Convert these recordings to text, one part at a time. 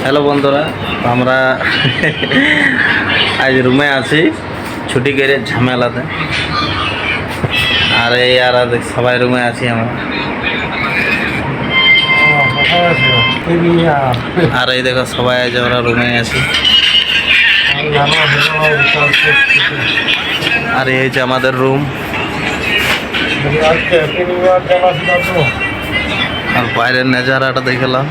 Hello বন্ধুরা, আমরা আজ রুমে আছি ছুটি করে ঝামেলাতে। আর এই আর সবাই রুমে আছি আমরা। আর এই দেখো সবাই আজ আমরা রুমে আছি। আর এই যে আমাদের রুম। আর বাইরের নেজারাটা দেখলাম।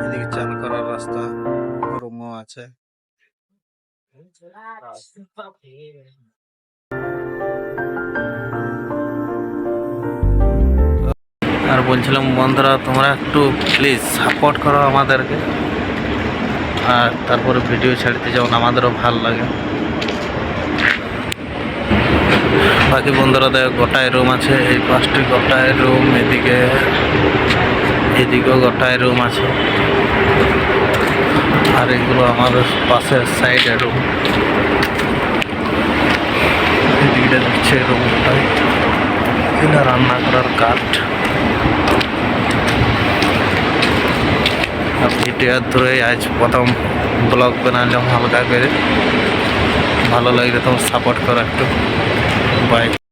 এদিকে চান করার রাস্তা, রুমও আছে। আর বলছিলাম বন্ধুরা, তোমরা একটু প্লিজ সাপোর্ট করো আমাদেরকে, আর তারপরে ভিডিও ছাড়তে যেমন আমাদেরও ভালো লাগে। বাকি বন্ধুরা দেখো গোটায় রুম আছে, এই পাশটি গোটায় রুম, এদিকেও গোটায় রুম আছে। আর এগুলো আমার পাশের সাইডে রুম। এদিকটা দিচ্ছে রুমটায়, এটা রান্না করার কাঠ। ভিডিও ধরে আজ প্রথম ব্লগ বানালাম হালকা করে। ভালো লাগলে তোমার সাপোর্ট করো একটু। বাই।